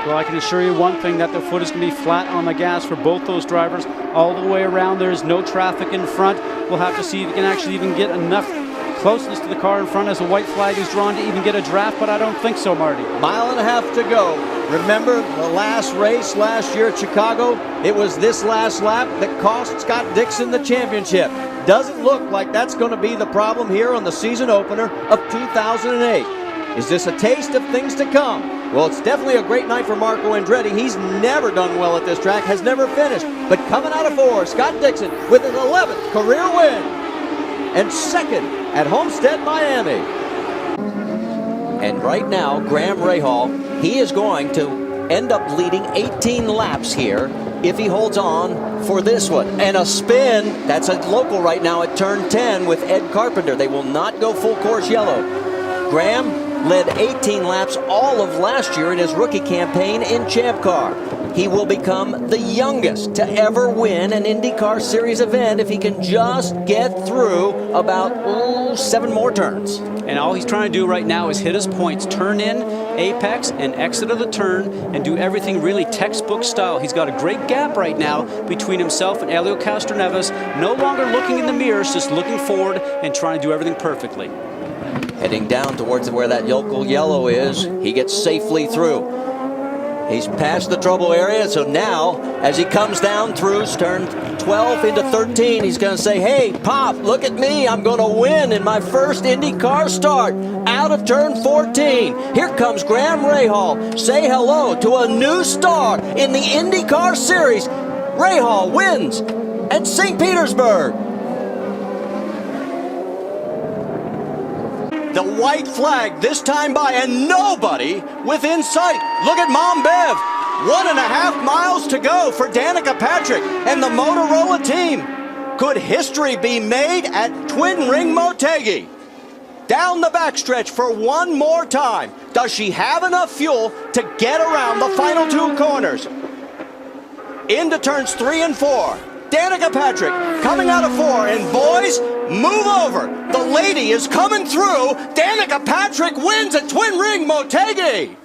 Well, I can assure you one thing, that the foot is going to be flat on the gas for both those drivers all the way around. There's no traffic in front. We'll have to see if we can actually even get enough closeness to the car in front as the white flag is drawn to even get a draft, but I don't think so, Marty. Mile and a half to go. Remember the last race last year at Chicago? It was this last lap that cost Scott Dixon the championship. Doesn't look like that's going to be the problem here on the season opener of 2008. Is this a taste of things to come? Well, it's definitely a great night for Marco Andretti. He's never done well at this track, has never finished. But coming out of 4, Scott Dixon with his 11th career win. And second at Homestead, Miami. And right now, Graham Rahal, he is going to end up leading 18 laps here if he holds on for this one. And a spin, that's a local right now at turn 10 with Ed Carpenter. They will not go full course yellow. Graham led 18 laps all of last year in his rookie campaign in Champ Car. He will become the youngest to ever win an IndyCar Series event if he can just get through about 7 more turns. And all he's trying to do right now is hit his points, turn in, apex, and exit of the turn, and do everything really textbook style. He's got a great gap right now between himself and Helio Castroneves, no longer looking in the mirrors, just looking forward and trying to do everything perfectly. Heading down towards where that local yellow is, he gets safely through. He's past the trouble area, so now, as he comes down through turn 12 into 13, he's going to say, hey, Pop, look at me. I'm going to win in my first IndyCar start out of turn 14. Here comes Graham Rahal. Say hello to a new star in the IndyCar Series. Rahal wins at St. Petersburg. The white flag this time by, and nobody within sight. Look at Mom Bev. 1.5 miles to go for Danica Patrick and the Motorola team. Could history be made at Twin Ring Motegi? Down the backstretch for one more time. Does she have enough fuel to get around the final 2 corners? Into turns 3 and 4. Danica Patrick coming out of 4, and boys, move over. The lady is coming through. Danica Patrick wins at Twin Ring Motegi.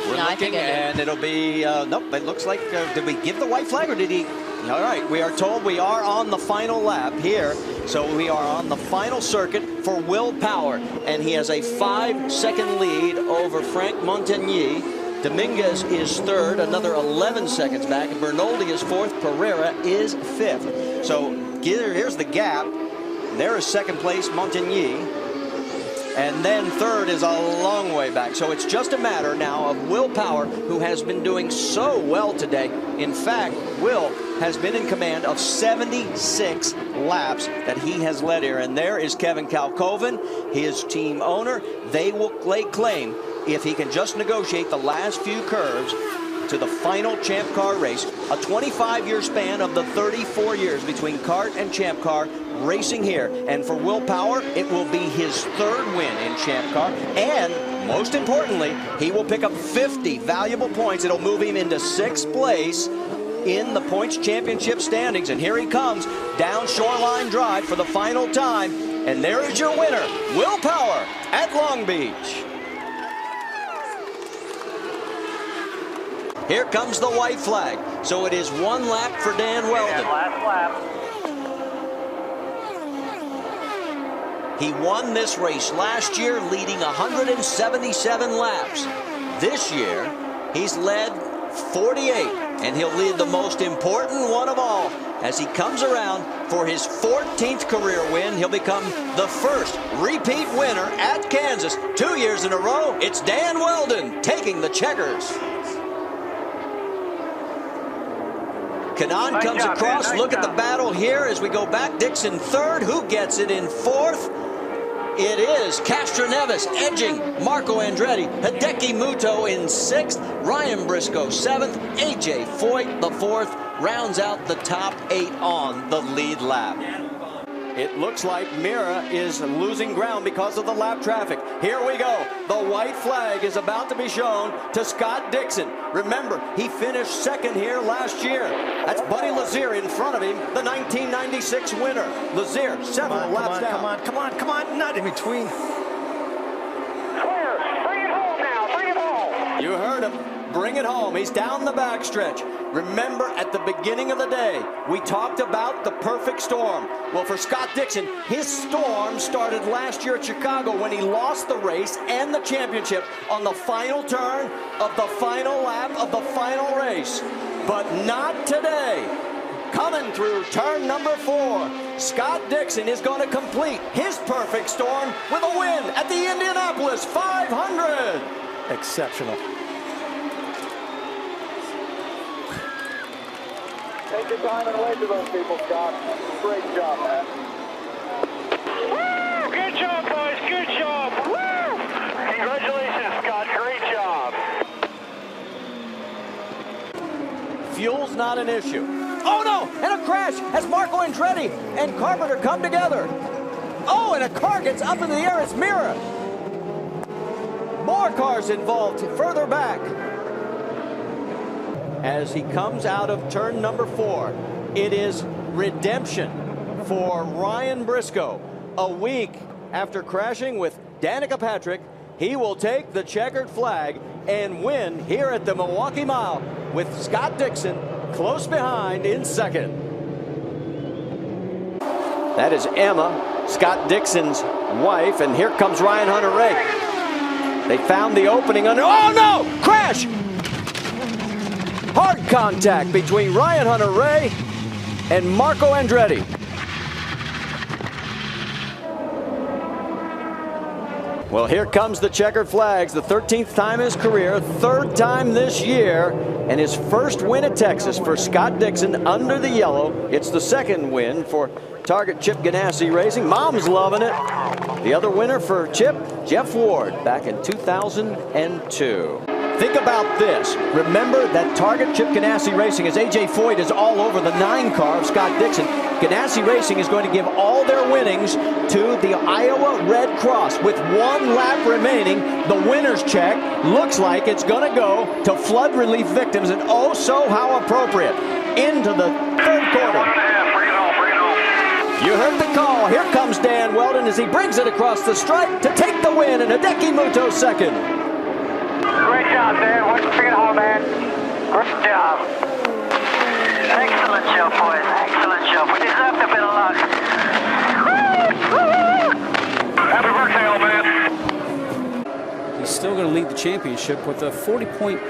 We're looking, and it'll be, nope, it looks like, did we give the white flag, or did he? All right, we are told we are on the final lap here. So we are on the final circuit for Will Power, and he has a 5-second lead over Frank Montagny. Dominguez is 3rd, another 11 seconds back. Bernoldi is 4th, Pereira is 5th. So here's the gap. There is 2nd place, Montagny. And then 3rd is a long way back. So it's just a matter now of Will Power, who has been doing so well today. In fact, Will has been in command of 76 laps that he has led here. And there is Kevin Kalkoven, his team owner. They will lay claim, if he can just negotiate the last few curves, to the final Champ Car race. A 25-year span of the 34 years between kart and Champ Car racing here. And for Will Power, it will be his 3rd win in Champ Car. And most importantly, he will pick up 50 valuable points. It'll move him into 6th place in the points championship standings. And here he comes down Shoreline Drive for the final time. And there is your winner, Will Power at Long Beach. Here comes the white flag. So it is 1 lap for Dan Weldon. Last lap. He won this race last year, leading 177 laps. This year, he's led 48, and he'll lead the most important one of all. As he comes around for his 14th career win, he'll become the first repeat winner at Kansas. 2 years in a row, it's Dan Weldon taking the checkers. Kanaan comes across. Look at the battle here as we go back. Dixon 3rd. Who gets it in 4th? It is Castroneves edging Marco Andretti. Hideki Muto in 6th. Ryan Briscoe 7th. AJ Foyt the 4th. Rounds out the top 8 on the lead lap. It looks like Mira is losing ground because of the lap traffic. Here we go. The white flag is about to be shown to Scott Dixon. Remember, he finished second here last year. That's Buddy Lazier in front of him, the 1996 winner. Lazier, several laps down. Come on, not in between. Clear. Bring it home now. Bring it home. You heard him. Bring it home. He's down the backstretch. Remember, at the beginning of the day, we talked about the perfect storm. Well, for Scott Dixon, his storm started last year at Chicago when he lost the race and the championship on the final turn of the final lap of the final race. But not today. Coming through turn number 4, Scott Dixon is going to complete his perfect storm with a win at the Indianapolis 500. Exceptional. Take your time and wave to those people, Scott. Great job, man. Woo! Good job, boys. Good job. Woo! Congratulations, Scott. Great job. Fuel's not an issue. Oh no! And a crash as Marco Andretti and Carpenter come together. Oh, and a car gets up in the air. It's Mira. More cars involved further back. As he comes out of turn number 4, it is redemption for Ryan Briscoe. A week after crashing with Danica Patrick, he will take the checkered flag and win here at the Milwaukee Mile with Scott Dixon close behind in second. That is Emma, Scott Dixon's wife, and here comes Ryan Hunter-Reay. They found the opening under, oh no, crash! Hard contact between Ryan Hunter-Reay and Marco Andretti. Well, here comes the checkered flags, the 13th time in his career, 3rd time this year, and his first win at Texas for Scott Dixon under the yellow. It's the 2nd win for Target Chip Ganassi Racing. Mom's loving it. The other winner for Chip, Jeff Ward, back in 2002. Think about this. Remember that Target Chip Ganassi Racing, as A.J. Foyt is all over the 9 car of Scott Dixon, Ganassi Racing is going to give all their winnings to the Iowa Red Cross. With 1 lap remaining, the winner's check looks like it's going to go to flood relief victims, and oh so how appropriate. Into the 3rd quarter. You heard the call. Here comes Dan Weldon as he brings it across the stripe to take the win, and Hideki Muto second. Great job, Dan. Way to bring it home, man. Great job. Excellent job, boys. Excellent job. We deserved a bit of luck. Happy birthday, old man. He's still going to lead the championship with a 40-point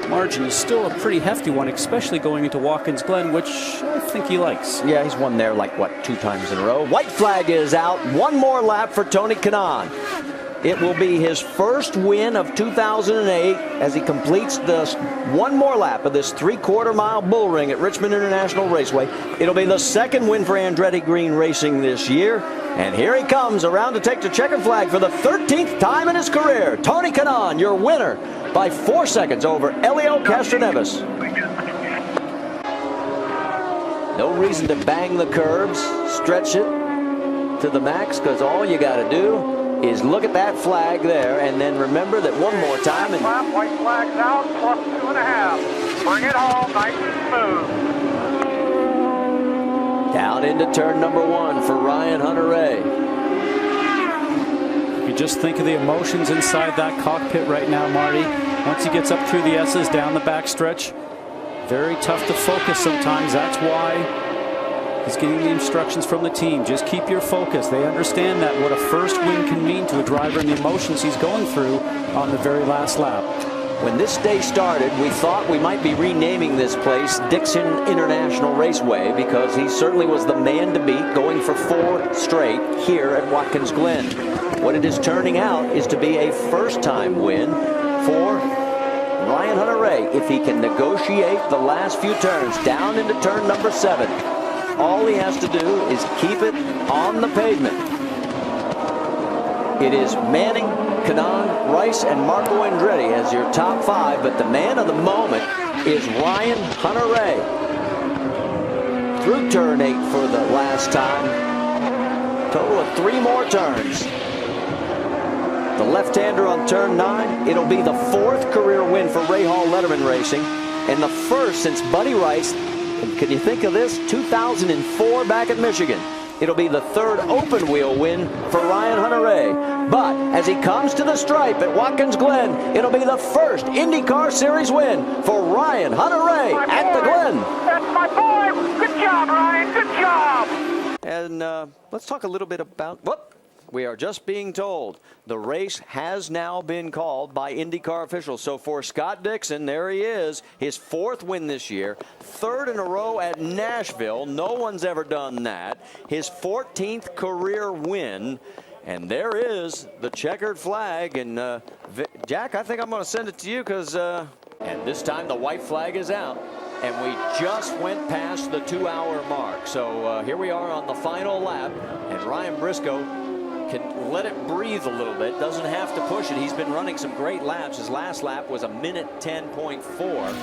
margin. Is still a pretty hefty one, especially going into Watkins Glen, which I think he likes. Yeah, he's won there like, what, 2 times in a row. White flag is out. 1 more lap for Tony Kanaan. It will be his first win of 2008 as he completes this 1 more lap of this 3/4 mile bull ring at Richmond International Raceway. It'll be the 2nd win for Andretti Green Racing this year. And here he comes around to take the checkered flag for the 13th time in his career. Tony Kanaan, your winner by 4 seconds over Elio Castroneves. No reason to bang the curbs, stretch it to the max, because all you got to do is look at that flag there, and then remember that one more time. And White flag's out, plus 2.5. Bring it home, nice and smooth. down into turn number 1 for Ryan Hunter-Reay. You just think of the emotions inside that cockpit right now, Marty. Once he gets up through the S's down the backstretch, very tough to focus sometimes. That's why he's getting the instructions from the team. Just keep your focus. They understand that what a first win can mean to a driver and the emotions he's going through on the very last lap. When this day started, we thought we might be renaming this place Dixon International Raceway, because he certainly was the man to beat, going for 4 straight here at Watkins Glen. What it is turning out is to be a first-time win for Ryan Hunter-Reay if he can negotiate the last few turns down into turn number 7. All he has to do is keep it on the pavement. It is Manning, Kanaan, Rice, and Marco Andretti as your top 5, but the man of the moment is Ryan Hunter-Reay. Through turn 8 for the last time. Total of 3 more turns. The left-hander on turn 9. It'll be the 4th career win for Ray Hall Letterman Racing, and the first since Buddy Rice, can you think of this, 2004 back at Michigan. It'll be the 3rd open wheel win for Ryan Hunter-Reay. But as he comes to the stripe at Watkins Glen, it'll be the 1st IndyCar Series win for Ryan Hunter-Reay at the Glen. That's my boy. Good job, Ryan. Good job. And let's talk a little bit about, we are just being told the race has now been called by IndyCar officials. So for Scott Dixon, there he is, his 4th win this year, 3rd in a row at Nashville. No one's ever done that. His 14th career win. And there is the checkered flag. And Jack, I think I'm going to send it to you because, and this time the white flag is out. And we just went past the 2-hour mark. So here we are on the final lap. And Ryan Briscoe can let it breathe a little bit. Doesn't have to push it. He's been running some great laps. His last lap was a minute 10.4.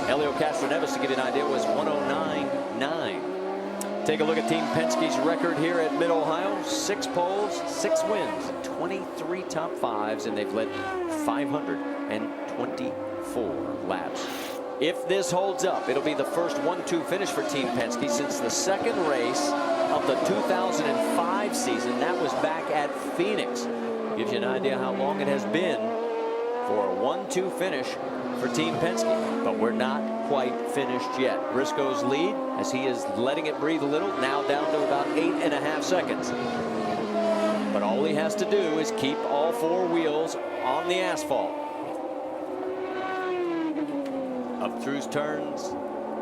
Helio Castroneves, to give you an idea, was 109.9. Take a look at Team Penske's record here at Mid-Ohio. 6 poles, 6 wins, 23 top 5s, and they've led 524 laps. If this holds up, it'll be the first 1-2 finish for Team Penske since the 2nd race of the 2005 season. That was back at Phoenix. Gives you an idea how long it has been for a 1-2 finish for Team Penske. But we're not quite finished yet. Briscoe's lead, as he is letting it breathe a little, now down to about 8.5 seconds. But all he has to do is keep all 4 wheels on the asphalt. Up through turns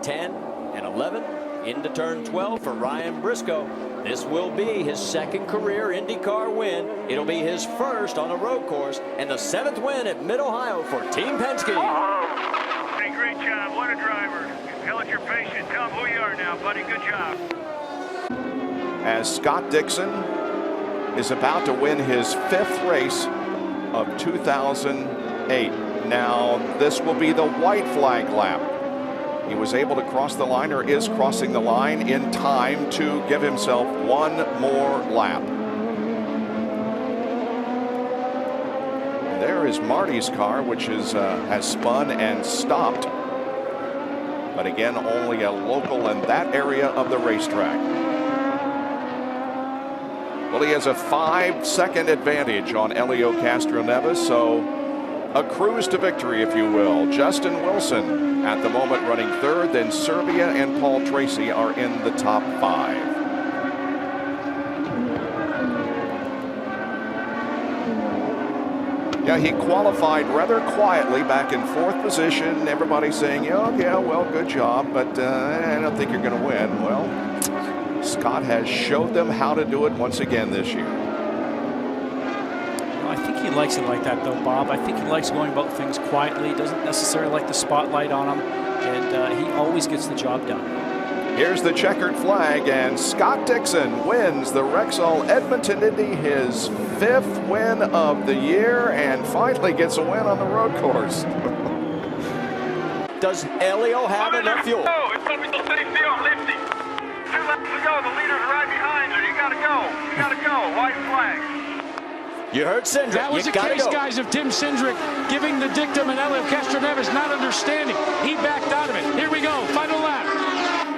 10 and 11 into turn 12 for Ryan Briscoe. This will be his 2nd career IndyCar win. It'll be his 1st on a road course and the 7th win at Mid-Ohio for Team Penske. Hey, great job. What a driver. Hell, if you're patient, tell him who you are now, buddy. Good job. As Scott Dixon is about to win his 5th race of 2008. Now, this will be the white flag lap. He was able to cross the line, or is crossing the line in time to give himself 1 more lap. There is Marty's car, which is has spun and stopped. But again, only a local in that area of the racetrack. Well, he has a 5-second advantage on Helio Castroneves, so a cruise to victory, if you will. Justin Wilson at the moment running 3rd, then Serbia and Paul Tracy are in the top 5. Yeah, he qualified rather quietly back in 4th position. Everybody saying, oh, yeah, well, good job, but I don't think you're going to win. Well, Scott has showed them how to do it once again this year. I think he likes it like that, though, Bob. I think he likes going about things quietly. He doesn't necessarily like the spotlight on him, and he always gets the job done. Here's the checkered flag, and Scott Dixon wins the Rexall Edmonton Indy, his 5th win of the year, and finally gets a win on the road course. Does Helio have enough fuel? Oh, it's going to be the city field, lifty. 2 laps to go. The leader's right behind you. You got to go. You got to go. White flag. You heard Cindric. That was the case, guys, of Tim Cindric giving the dictum and Helio Castroneves not understanding. He backed out of it. Here we go. Final lap.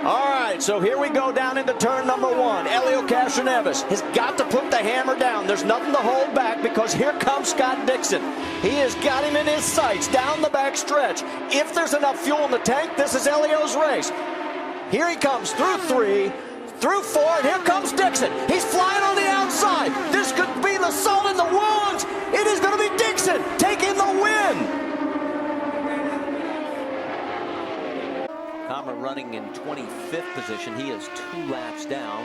All right, so here we go down into turn number 1. Helio Castroneves has got to put the hammer down. There's nothing to hold back because here comes Scott Dixon. He has got him in his sights down the back stretch. If there's enough fuel in the tank, this is Helio's race. Here he comes through 3, through 4, and here comes Dixon. He's flying on the outside. This could be the salt in the wounds. It is going to be Dixon taking the win. Palmer running in 25th position. He is 2 laps down.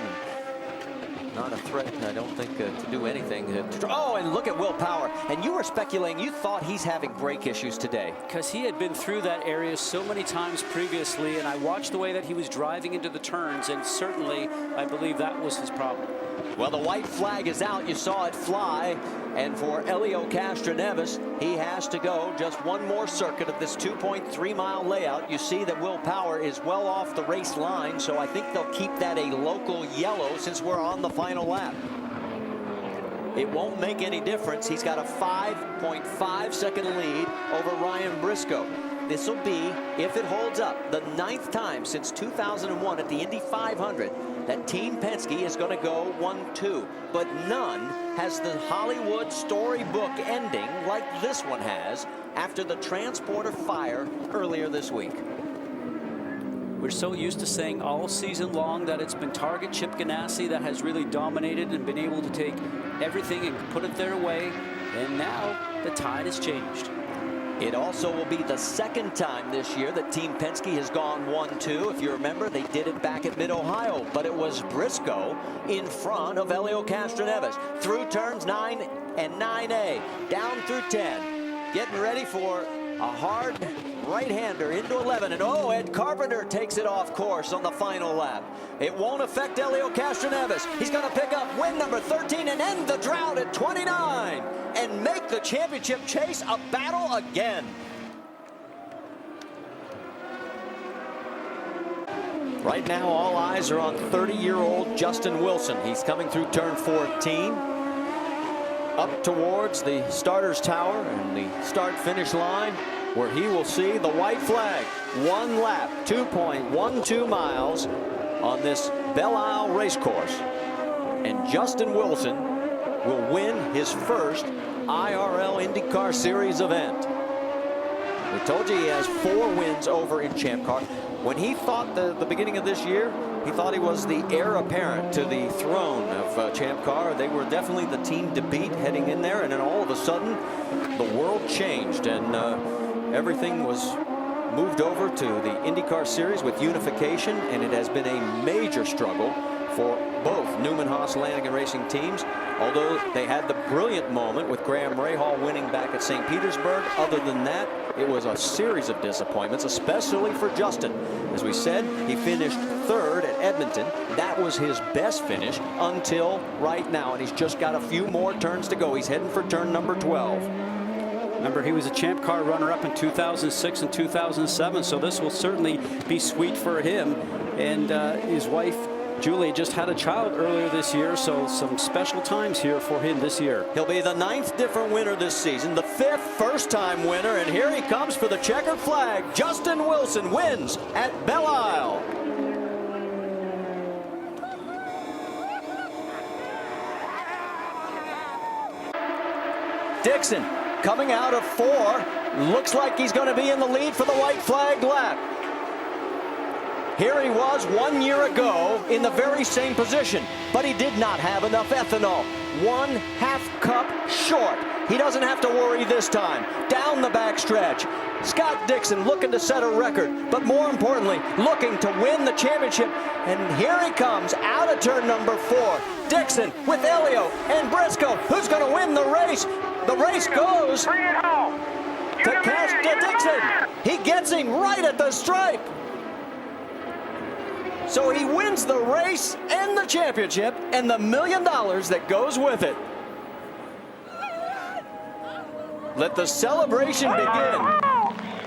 Not a threat, I don't think, to do anything. Oh, and look at Will Power. And you were speculating, you thought he's having brake issues today. Because he had been through that area so many times previously, and I watched the way that he was driving into the turns, and certainly I believe that was his problem. Well, the white flag is out. You saw it fly. And for Helio Castroneves, he has to go just one more circuit of this 2.3-mile layout. You see that Will Power is well off the race line, so I think they'll keep that a local yellow since we're on the final lap. It won't make any difference. He's got a 5.5-second lead over Ryan Briscoe. This will be, if it holds up, the 9th time since 2001 at the Indy 500 that Team Penske is going to go 1-2. But none has the Hollywood storybook ending like this one has after the transporter fire earlier this week. We're so used to saying all season long that it's been Target Chip Ganassi that has really dominated and been able to take everything and put it their way. And now the tide has changed. It also will be the 2nd time this year that Team Penske has gone 1-2. If you remember, they did it back at Mid-Ohio, but it was Briscoe in front of Helio Castroneves. Through turns 9 and 9A, down through 10. Getting ready for a hard right-hander into 11. And oh, Ed Carpenter takes it off course on the final lap. It won't affect Helio Castroneves. He's going to pick up win number 13 and end the drought at 29. And make the championship chase a battle again. Right now, all eyes are on 30-year-old Justin Wilson. He's coming through turn 14, up towards the starter's tower and the start-finish line, where he will see the white flag. One lap, 2.12 miles on this Belle Isle racecourse. And Justin Wilson will win his first IRL IndyCar Series event. We told you he has 4 wins over in Champ Car. When he thought the beginning of this year, he thought he was the heir apparent to the throne of Champ Car. They were definitely the team to beat heading in there, and then all of a sudden, the world changed, and everything was moved over to the IndyCar Series with unification, and it has been a major struggle for both Newman Haas Lanigan Racing teams. Although they had the brilliant moment with Graham Rahal winning back at St. Petersburg, other than that, it was a series of disappointments, especially for Justin. As we said, he finished 3rd at Edmonton. That was his best finish until right now, and he's just got a few more turns to go. He's heading for turn number 12. Remember, he was a Champ Car runner-up in 2006 and 2007, so this will certainly be sweet for him. And his wife, Julie, just had a child earlier this year, so some special times here for him this year. He'll be the 9th different winner this season, the 5th first-time winner, and here he comes for the checkered flag. Justin Wilson wins at Belle Isle. Dixon coming out of 4. Looks like he's going to be in the lead for the white flag lap. Here he was 1 year ago in the very same position, but he did not have enough ethanol. 1/2 cup short. He doesn't have to worry this time. Down the backstretch. Scott Dixon looking to set a record, but more importantly, looking to win the championship. And here he comes out of turn number 4. Dixon with Helio and Briscoe. Who's going to win the race? The race goes Bring it home. to Dixon. He gets him right at the stripe. So he wins the race and the championship and the $1 million that goes with it. Let the celebration begin.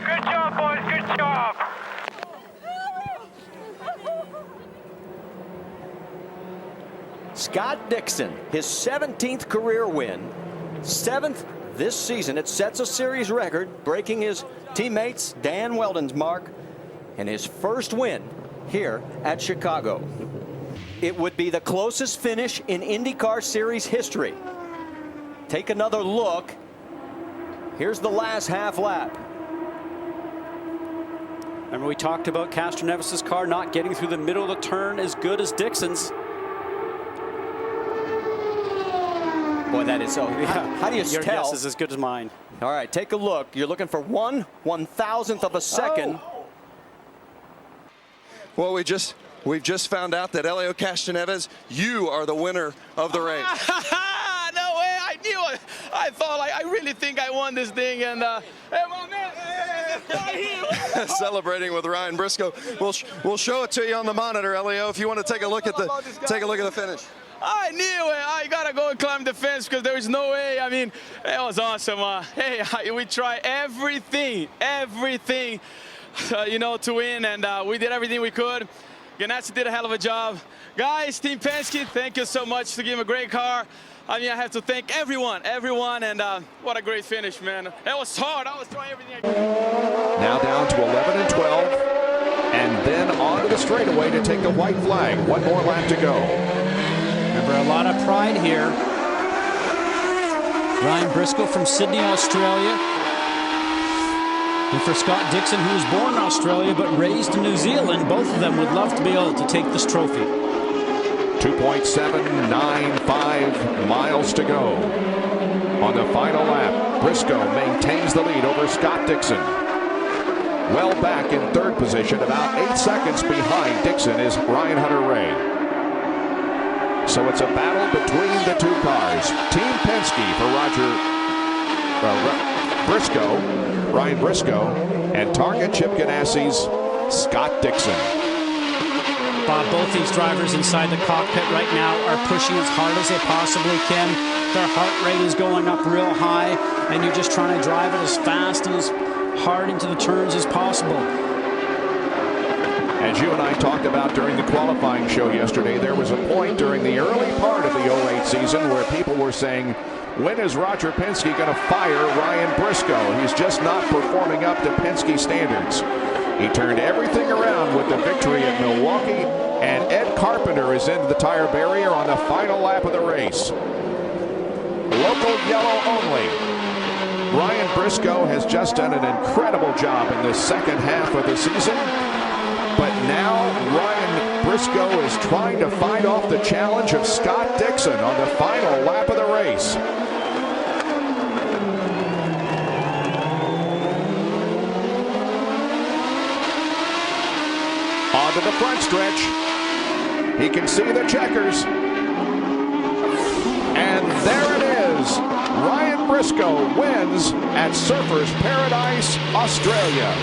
Good job, boys. Good job. Scott Dixon, his 17th career win, 7th this season. It sets a series record, breaking his teammates Dan Weldon's mark, and his first win here at Chicago. It would be the closest finish in IndyCar Series history. Take another look. Here's the last half lap. Remember, we talked about Castroneves' car not getting through the middle of the turn as good as Dixon's. Boy, that is so. How do you Your tell? guess is as good as mine. All right, take a look. You're looking for 1/1000th of a second. Well, we've just found out that Helio Castroneves, you are the winner of the race. No way! I knew it. I thought I really think I won this thing, and hey, my man, hey, Celebrating with Ryan Briscoe. We'll show it to you on the monitor, Helio, if you want to take a look at the finish. I knew it. I gotta go and climb the fence because there is no way. I mean, it was awesome. Hey, we tried everything, you know, to win, and we did everything we could. Ganassi did a hell of a job. Guys, Team Penske, thank you so much to give him a great car. I mean, I have to thank everyone, and what a great finish, man. It was hard. I was trying everything I could. Now down to 11 and 12, and then onto the straightaway to take the white flag. One more lap to go. Remember, a lot of pride here. Ryan Briscoe from Sydney, Australia. And for Scott Dixon, who was born in Australia but raised in New Zealand, both of them would love to be able to take this trophy. 2.795 miles to go. On the final lap, Briscoe maintains the lead over Scott Dixon. Well back in third position, about 8 seconds behind Dixon is Ryan Hunter-Reay. So it's a battle between the two cars. Team Penske for Ryan Briscoe, and Target Chip Ganassi's Scott Dixon. Bob, both these drivers inside the cockpit right now are pushing as hard as they possibly can. Their heart rate is going up real high, and you're just trying to drive it as fast and as hard into the turns as possible. As you and I talked about during the qualifying show yesterday, there was a point during the early part of the 08 season where people were saying, when is Roger Penske going to fire Ryan Briscoe? He's just not performing up to Penske standards. He turned everything around with the victory at Milwaukee, and Ed Carpenter is into the tire barrier on the final lap of the race. Local yellow only. Ryan Briscoe has just done an incredible job in the second half of the season. But now Ryan Briscoe is trying to fight off the challenge of Scott Dixon on the final lap of the race. Onto the front stretch. He can see the checkers. And there it is. Ryan Briscoe wins at Surfers Paradise, Australia.